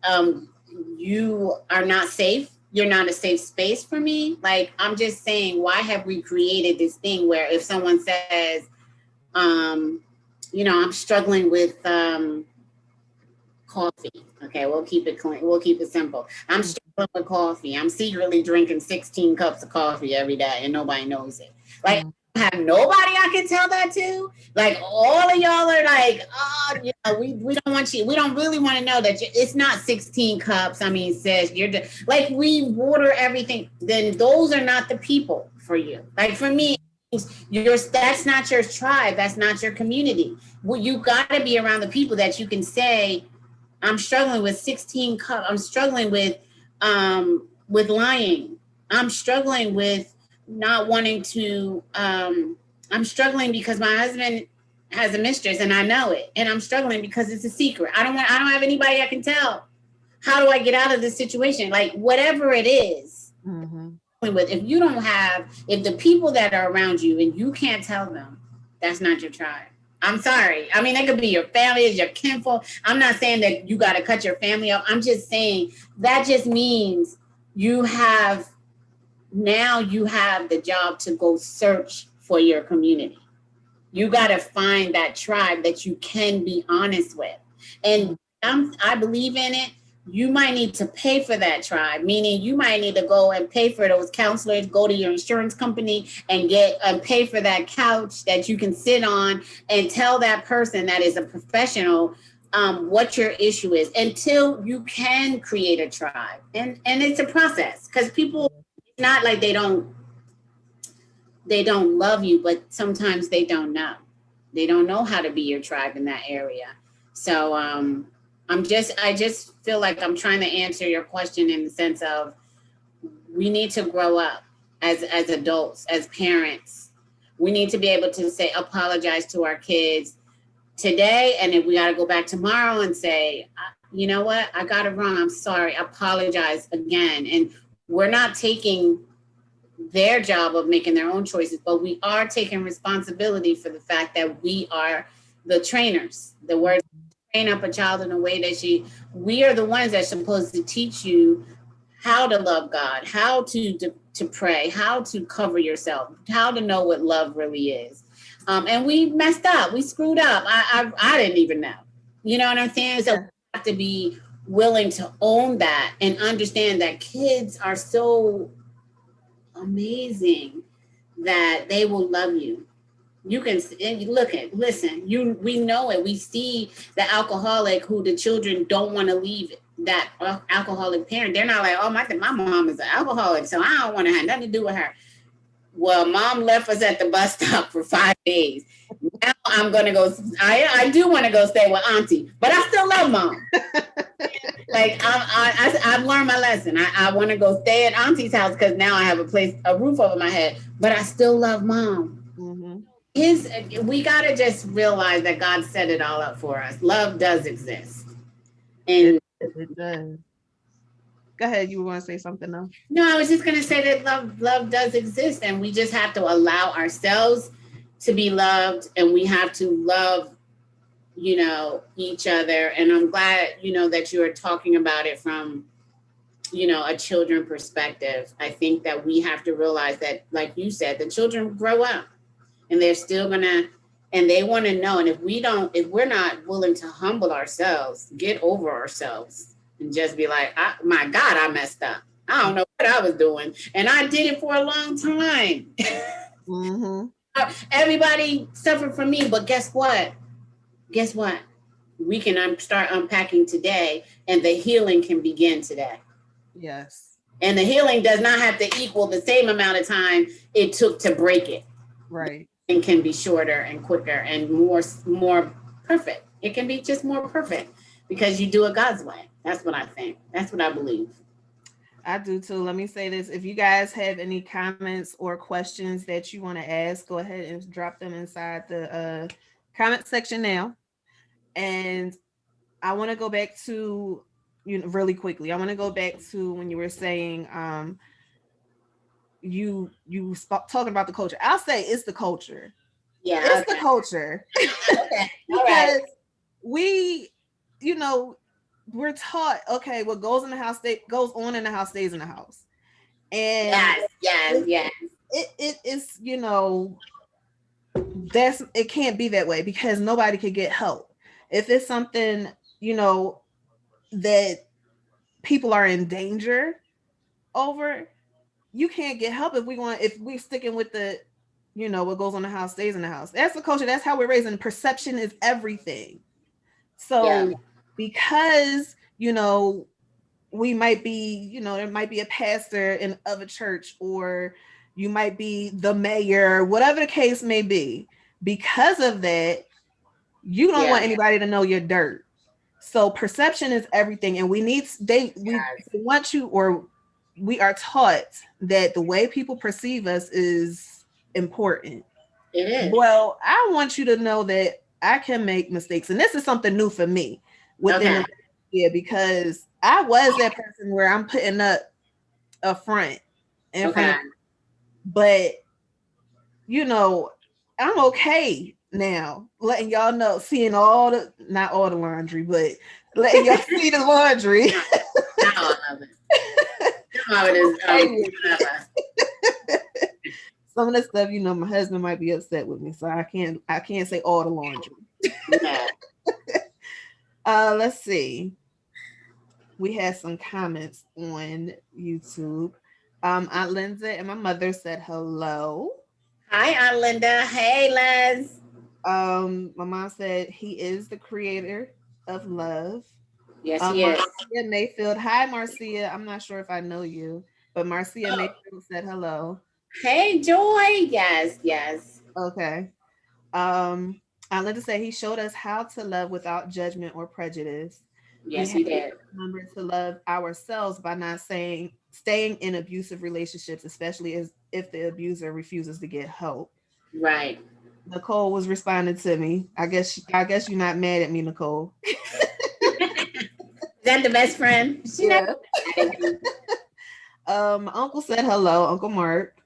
um, you are not safe. You're not a safe space for me. Like, I'm just saying, why have we created this thing where if someone says, um, I'm struggling with coffee. Okay, we'll keep it clean. We'll keep it simple. I'm struggling with coffee. I'm secretly drinking 16 cups of coffee every day and nobody knows it. Like, I have nobody I can tell that to. Like, all of y'all are like, oh, we don't want you. We don't really want to know that it's not 16 cups. I mean, sis, like, we water everything. Then those are not the people for you. Like, for me, that's not your tribe. That's not your community. Well, you got to be around the people that you can say, I'm struggling with 16 cups. I'm struggling with lying. I'm struggling with not wanting to. I'm struggling because my husband has a mistress and I know it, and I'm struggling because it's a secret. I don't have anybody I can tell. How do I get out of this situation? Like, whatever it is. Mm-hmm. With, if the people that are around you and you can't tell them, that's not your tribe. I'm sorry. I mean, that could be your family, your kinfolk. I'm not saying that you got to cut your family off. I'm just saying that just means you have the job to go search for your community. You got to find that tribe that you can be honest with. And I believe in it. You might need to pay for that tribe, meaning you might need to go and pay for those counselors, go to your insurance company and pay for that couch that you can sit on and tell that person that is a professional what your issue is until you can create a tribe. And it's a process because people, it's not like they don't love you, but sometimes they don't know. They don't know how to be your tribe in that area. So I just feel like I'm trying to answer your question in the sense of we need to grow up as adults, as parents. We need to be able to apologize to our kids today, and if we got to go back tomorrow and say, you know what, I got it wrong. I'm sorry. Apologize again. And we're not taking their job of making their own choices, but we are taking responsibility for the fact that we are the trainers. The word train up a child in a way that we are the ones that are supposed to teach you how to love God, how to pray, how to cover yourself, how to know what love really is. And we messed up. We screwed up. I didn't even know. You know what I'm saying? So we have to be willing to own that and understand that kids are so amazing that they will love you. You can listen, we know it. We see the alcoholic who the children don't want to leave that alcoholic parent. They're not like, oh, my mom is an alcoholic, so I don't want to have nothing to do with her. Well, mom left us at the bus stop for 5 days. Now I'm going to go. I do want to go stay with auntie, but I still love mom. Like I've learned my lesson. I want to go stay at auntie's house because now I have a roof over my head, but I still love mom. Mm-hmm. We got to just realize that God set it all up for us. Love does exist. And it does. Go ahead. You want to say something though? No, I was just going to say that love does exist, and we just have to allow ourselves to be loved, and we have to love, each other. And I'm glad, that you are talking about it from, a children perspective. I think that we have to realize that, like you said, the children grow up and they're still and they want to know. And if we're not willing to humble ourselves, get over ourselves and just be like, my God, I messed up. I don't know what I was doing. And I did it for a long time. Mm-hmm. Everybody suffered from me, but guess what? We can start unpacking today, and the healing can begin today. Yes. And the healing does not have to equal the same amount of time it took to break it. Right. And can be shorter and quicker and more perfect. It can be just more perfect because you do it God's way. That's what I think. That's what I believe. I do too. Let me say this. If you guys have any comments or questions that you want to ask, go ahead and drop them inside the comment section now. And I want to go back to, really quickly. I want to go back to when you were saying talking about the culture. I'll say it's the culture. Yeah. It's the Okay. culture. Okay. All right. Because we, you know, we're taught, okay, what goes in the house goes on in the house stays in the house. And Yes. Yes. it Yes. it is, that's it can't be that way because nobody could get help. If it's something, you know, that people are in danger over, you can't get help if we're sticking with the, what goes on the house stays in the house. That's the culture. That's how we're raised. And perception is everything. Yeah. So because, we might be, there might be a pastor of a church, or you might be the mayor, whatever the case may be. Because of that, you don't Yeah. want anybody to know your dirt. So perception is everything, and we want you, or we are taught that the way people perceive us is important. It is. Well, I want you to know that I can make mistakes, and this is something new for me within Okay. the year, because I was that person where I'm putting up a front in front Okay. of, but you know, I'm okay now letting y'all know, seeing not all the laundry, but letting y'all see the laundry. No, not all of it. Some of it I'm is okay with whatever. some of the stuff. My husband might be upset with me, so I can't say all the laundry. Yeah. Let's see. We had some comments on YouTube. Aunt Lindsay and my mother said hello. Hi, Aunt Linda. Hey, Les. My mom said he is the creator of love. Yes, he is. Marcia Mayfield. Hi, Marcia. I'm not sure if I know you, but Marcia Oh, Mayfield said hello. hey, Joy. Yes, yes. Okay. Um, I like to say he showed us how to love without judgment or prejudice. We Yes, have he to did. remember to love ourselves by not staying in abusive relationships, especially as if the abuser refuses to get help. Right. Nicole was responding to me. I guess you're not mad at me, Nicole. Is that the best friend? She not Yeah. mad at you. Uncle said hello, Uncle Mark.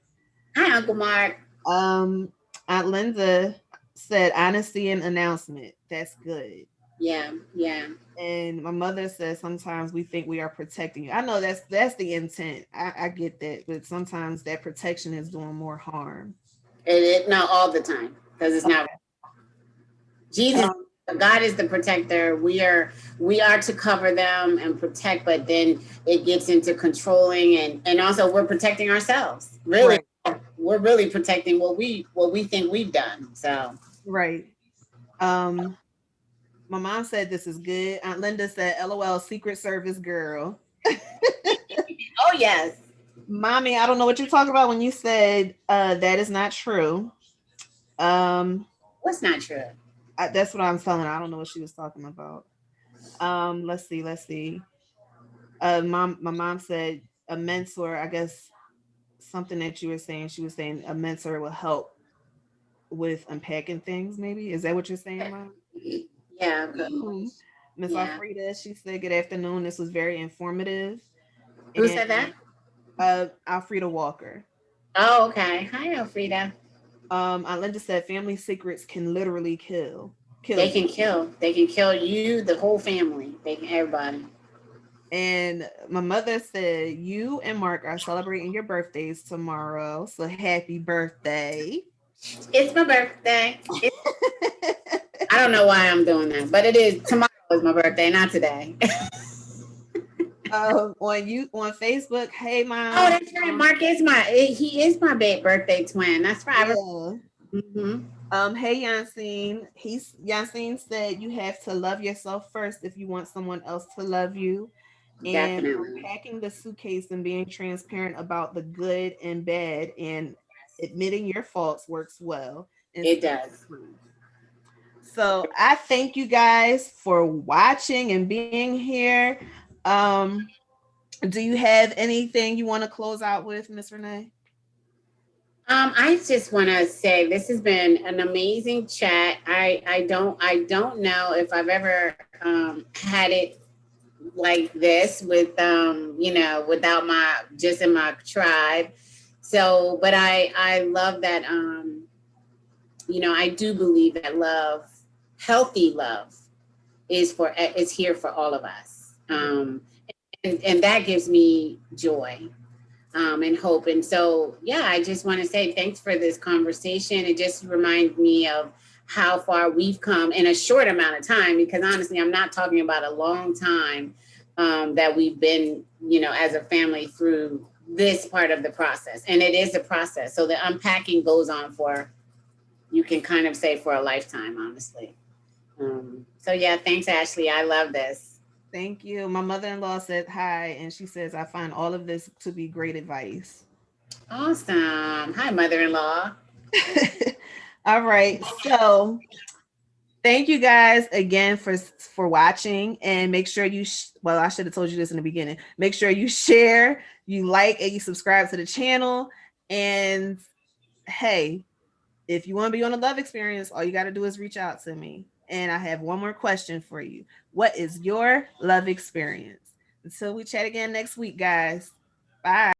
Hi, Uncle Mark. Um, Aunt Linda said honesty and announcement. That's good. Yeah, yeah. And my mother says sometimes we think we are protecting you. I know that's the intent. I get that, but sometimes that protection is doing more harm. Not all the time because it's not. Jesus, Um, God is the protector. We are to cover them and protect, but then it gets into controlling and also we're protecting ourselves. Really, right, we're really protecting what we think we've done. So, right. Um, my mom said this is good. Aunt Linda said, "LOL, Secret Service girl." oh yes, Mommy, I don't know what you're talking about when you said that is not true. Um, what's not true? that's what I'm telling her. I don't know what she was talking about. Let's see. My mom said a mentor. I guess something that you were saying. She was saying a mentor will help with unpacking things. Maybe is that what you're saying, Mom? Yeah, Miss yeah. Alfreda, she said, "Good afternoon. This was very informative." Who And said that? Alfreda Walker. Oh, okay. Hi, Elfrida. Linda said, "Family secrets can literally kill They you." can kill. They can kill you, the whole family. They can everybody. And my mother said, "You and Mark are celebrating your birthdays tomorrow, so happy birthday." It's my birthday. I don't know why I'm doing that, but it is tomorrow is my birthday, not today. On Facebook, hey Oh, mom. that's right. Mark is he is my big birthday twin. That's right. Yeah. Mm-hmm. Hey Yancine. Yancine said you have to love yourself first if you want someone else to love you. And Definitely. unpacking the suitcase and being transparent about the good and bad and admitting your faults works well It instead of does. proof. So I thank you guys for watching and being here. Um, do you have anything you want to close out with, Miss Renee? I just want to say this has been an amazing chat. I don't know if I've ever had it like this with without my just in my tribe. So, but I love that I do believe that love, healthy love, is here for all of us. And that gives me joy and hope. And so, yeah, I just want to say thanks for this conversation. It just reminds me of how far we've come in a short amount of time, because honestly, I'm not talking about a long time that we've been, as a family through this part of the process. And it is a process. So the unpacking goes on for, you can kind of say, for a lifetime, honestly. So, yeah, thanks, Ashley. I love this. Thank you. My mother-in-law said hi, and she says I find all of this to be great advice. Awesome. Hi, mother in law. All right. So thank you guys again for watching, and make sure you well, I should have told you this in the beginning. Make sure you share, you like, and you subscribe to the channel. And hey, if you want to be on a love experience, all you got to do is reach out to me. And I have one more question for you. What is your love experience? Until we chat again next week, guys. Bye.